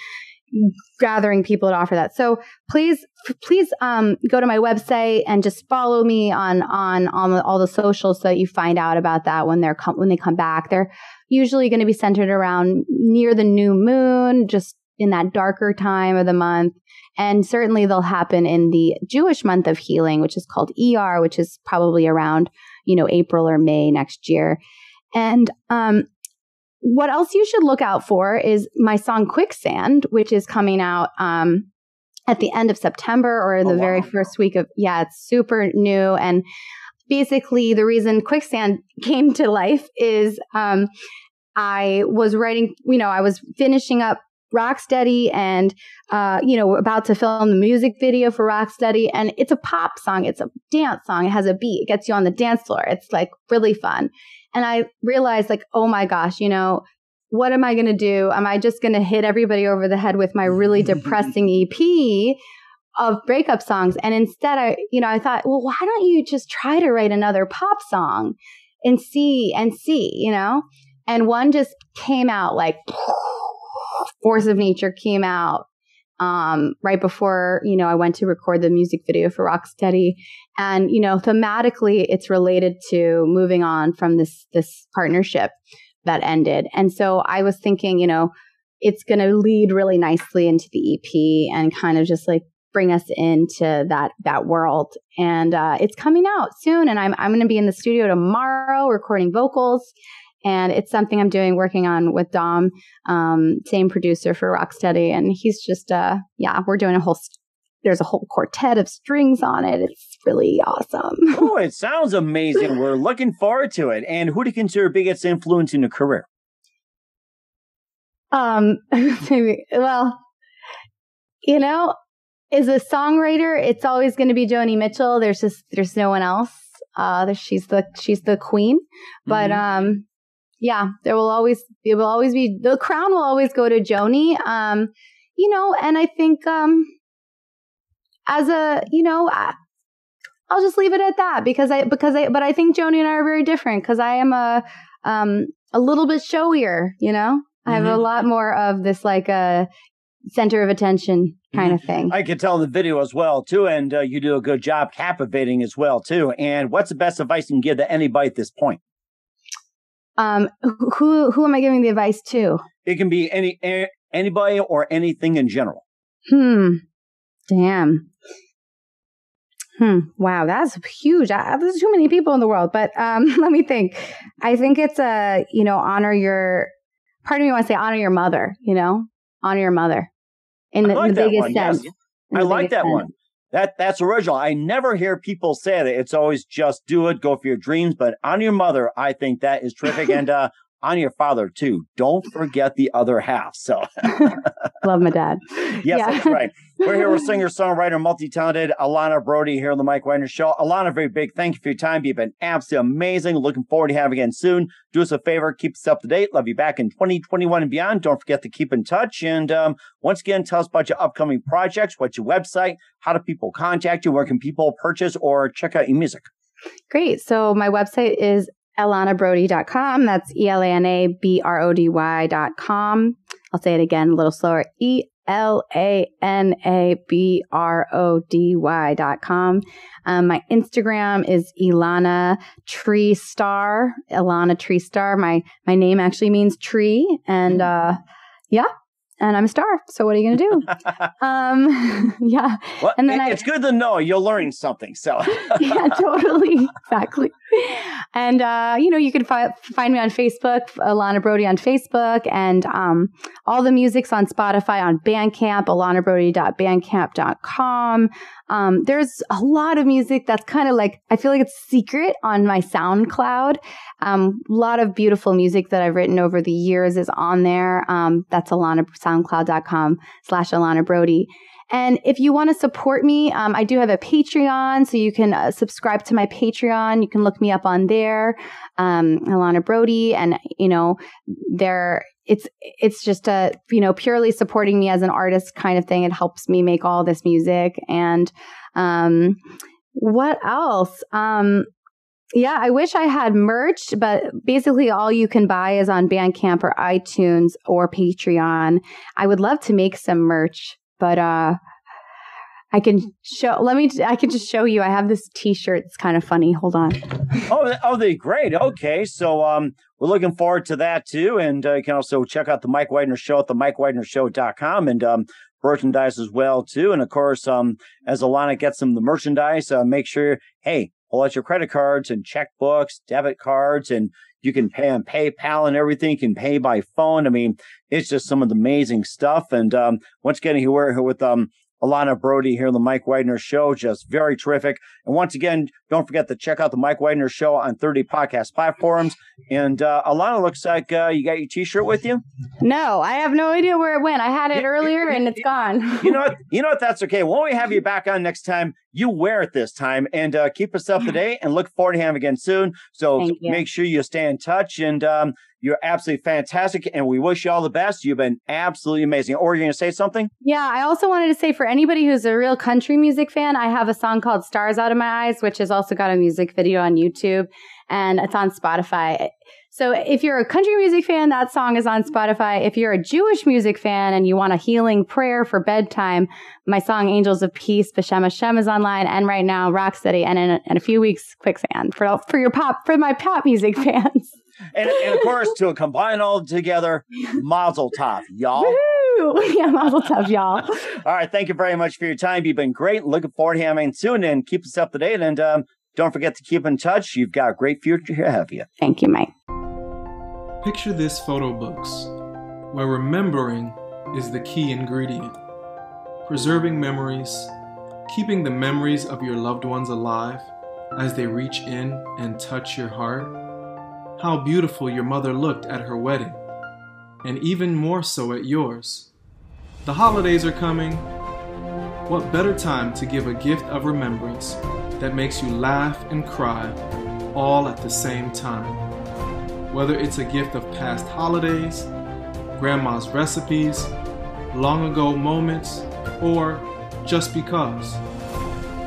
gathering people to offer that. So please go to my website and just follow me on all the socials so that you find out about that when they come back. They're usually going to be centered around near the new moon, just in that darker time of the month. And certainly they'll happen in the Jewish month of healing, which is called ER, which is probably around, April or May next year. And what else you should look out for is my song Quicksand, which is coming out at the end of September or in the very first week of, it's super new. And basically the reason Quicksand came to life is I was writing, I was finishing up Rocksteady and, about to film the music video for Rocksteady. And it's a pop song. It's a dance song. It has a beat. It gets you on the dance floor. It's like really fun. And I realized oh my gosh, what am I going to do? Am I just going to hit everybody over the head with my really depressing EP of breakup songs? And instead I thought, well, why don't you just try to write another pop song and see, and one just came out like Force of Nature came out right before, I went to record the music video for Rocksteady. And, thematically, it's related to moving on from this partnership that ended. And so I was thinking, it's going to lead really nicely into the EP and kind of just like bring us into that world. And it's coming out soon. And I'm going to be in the studio tomorrow recording vocals. And it's something I'm working on with Dom, same producer for Rocksteady. And he's just, we're doing there's a whole quartet of strings on it. It's really awesome. Oh, it sounds amazing. We're looking forward to it. And who do you consider biggest influence in your career? Well, as a songwriter, it's always going to be Joni Mitchell. There's no one else. She's the queen. But yeah, it will always be, the crown will always go to Joni. And I think I'll just leave it at that but I think Joni and I are very different because I am a little bit showier, I have a lot more of this like a center of attention kind of thing. I can tell in the video as well too, and you do a good job captivating as well too. And what's the best advice you can give to anybody at this point? Who am I giving the advice to? It can be anybody or anything in general. Damn. Wow, that's huge. There's too many people in the world, but let me think. I think it's honor your. Part of me wants to say honor your mother. Honor your mother in the biggest sense. Yes. I like that one. That's original. I never hear people say that. It's always just do it, go for your dreams. But honor your mother, I think that is terrific, and honor your father too. Don't forget the other half. So love my dad. Yes, that's right. We're here with singer, songwriter, multi-talented Elana Brody here on the Mike Wagner Show. Elana, very big thank you for your time. You've been absolutely amazing. Looking forward to having you again soon. Do us a favor, keep us up to date. Love you back in 2021 and beyond. Don't forget to keep in touch. And once again, tell us about your upcoming projects. What's your website? How do people contact you? Where can people purchase or check out your music? Great. So my website is elanabrody.com. That's ELANABRODY.com. I'll say it again a little slower. ELANABRODY.com. My Instagram is Elana Tree Star. Elana Tree Star. My name actually means tree. And and I'm a star. So what are you going to do? Yeah. Well, and then it's good to know you're learning something. So yeah, totally. Exactly. And, you can find me on Facebook, Elana Brody on Facebook, and all the music's on Spotify, on Bandcamp, elanabrody.bandcamp.com. There's a lot of music that's kind of like, I feel like it's secret on my SoundCloud. A lot of beautiful music that I've written over the years is on there. That's soundcloud.com/Elana Brody. And if you want to support me, I do have a Patreon, so you can subscribe to my Patreon. You can look me up on there, Elana Brody, and it's just a purely supporting me as an artist kind of thing. It helps me make all this music. And what else? Yeah, I wish I had merch, but basically all you can buy is on Bandcamp or iTunes or Patreon. I would love to make some merch. But I can just show you. I have this T-shirt. It's kind of funny. Hold on. Oh, they're great. Okay, so we're looking forward to that too. And you can also check out the Mike Wagner Show at themikewagnershow.com and merchandise as well too. And of course, as Elana gets some of the merchandise, make sure, pull out your credit cards and checkbooks, debit cards, and you can pay on PayPal and everything. You can pay by phone. I mean, it's just some of the amazing stuff. And once again, we're here with Elana Brody here on the Mike Wagner Show. Just very terrific. And once again, don't forget to check out the Mike Wagner Show on 30 podcast platforms. And Elana, looks like you got your T-shirt with you? No, I have no idea where it went. I had it earlier and it's gone. You know what? That's okay. When we have you back on next time, you wear it this time, and keep us up to date, and look forward to having you again soon. So make sure you stay in touch, and you're absolutely fantastic, and we wish you all the best. You've been absolutely amazing. Or you're going to say something? Yeah, I also wanted to say for anybody who's a real country music fan, I have a song called Stars Out of My Eyes, which has also got a music video on YouTube, and it's on Spotify. So if you're a country music fan, that song is on Spotify. If you're a Jewish music fan and you want a healing prayer for bedtime, my song Angels of Peace, B'Shem Hashem, is online. And right now, Rocksteady, and in a few weeks, Quicksand for my pop music fans. And of course, to combine all together, Mazel Tov, y'all. Woo-hoo! Yeah, Mazel Tov, y'all. All right, thank you very much for your time. You've been great. Looking forward to having you soon, and keep us up to date. And don't forget to keep in touch. You've got a great future ahead of you. Thank you, Mike. Picture this photo books, where remembering is the key ingredient. Preserving memories, keeping the memories of your loved ones alive as they reach in and touch your heart. How beautiful your mother looked at her wedding. and even more so at yours. The holidays are coming. What better time to give a gift of remembrance that makes you laugh and cry all at the same time? Whether it's a gift of past holidays, grandma's recipes, long ago moments, or just because,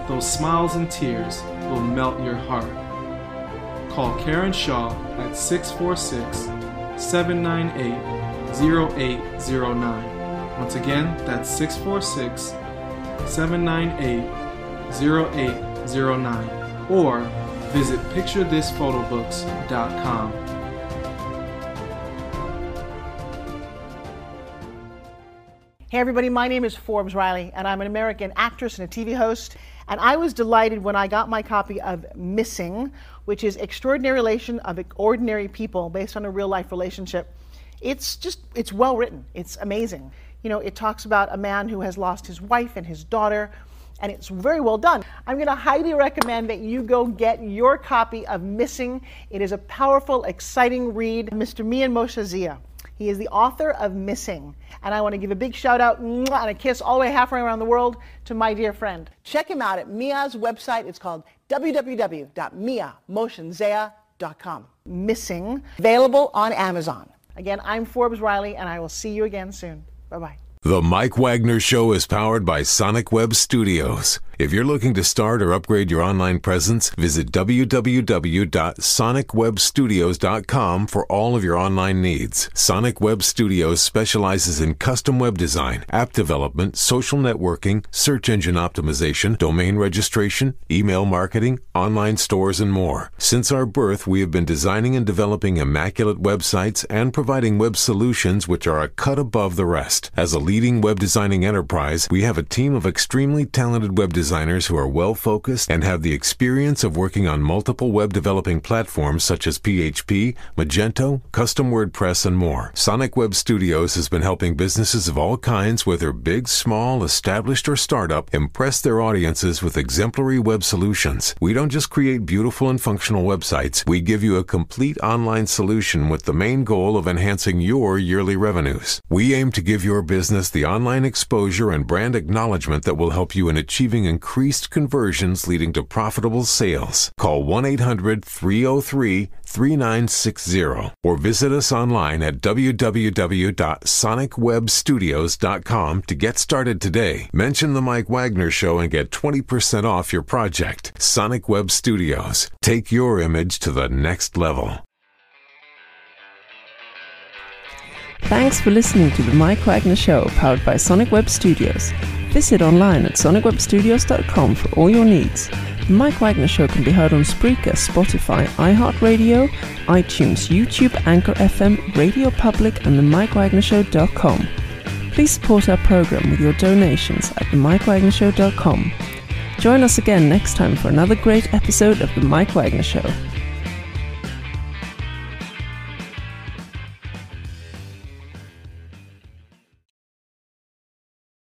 those smiles and tears will melt your heart. Call Karen Shaw at 646-798-0809. Once again, that's 646-798-0809. Or visit picturethisphotobooks.com. Hey everybody, my name is Forbes Riley, and I'm an American actress and a TV host. And I was delighted when I got my copy of Missing, which is Extraordinary Relation of Ordinary People based on a real life relationship. It's well written. It's amazing. You know, it talks about a man who has lost his wife and his daughter, and it's very well done. I'm going to highly recommend that you go get your copy of Missing. It is a powerful, exciting read. Mr. Mian Moshe Zia. He is the author of Missing. And I want to give a big shout out and a kiss all the way halfway around the world to my dear friend. Check him out at Mia's website. It's called www.miamoshenzea.com. Missing, available on Amazon. Again, I'm Forbes Riley, and I will see you again soon. Bye-bye. The Mike Wagner Show is powered by Sonic Web Studios. If you're looking to start or upgrade your online presence, visit www.sonicwebstudios.com for all of your online needs. Sonic Web Studios specializes in custom web design, app development, social networking, search engine optimization, domain registration, email marketing, online stores, and more. Since our birth, we have been designing and developing immaculate websites and providing web solutions which are a cut above the rest. As a leading web designing enterprise, we have a team of extremely talented web designers who are well-focused and have the experience of working on multiple web developing platforms such as PHP, Magento, custom WordPress, and more. Sonic Web Studios has been helping businesses of all kinds, whether big, small, established, or startup, impress their audiences with exemplary web solutions. We don't just create beautiful and functional websites. We give you a complete online solution with the main goal of enhancing your yearly revenues. We aim to give your business the online exposure and brand acknowledgement that will help you in achieving increased conversions leading to profitable sales. Call 1-800-303-3960 or visit us online at www.sonicwebstudios.com to get started today. Mention the Mike Wagner Show and get 20% off your project. Sonic Web Studios. Take your image to the next level. Thanks for listening to the Mike Wagner Show, powered by Sonic Web Studios. Visit online at sonicwebstudios.com for all your needs. The Mike Wagner Show can be heard on Spreaker, Spotify, iHeartRadio, iTunes, YouTube, Anchor FM, Radio Public, and themikewagnershow.com. Please support our program with your donations at themikewagnershow.com. Join us again next time for another great episode of The Mike Wagner Show.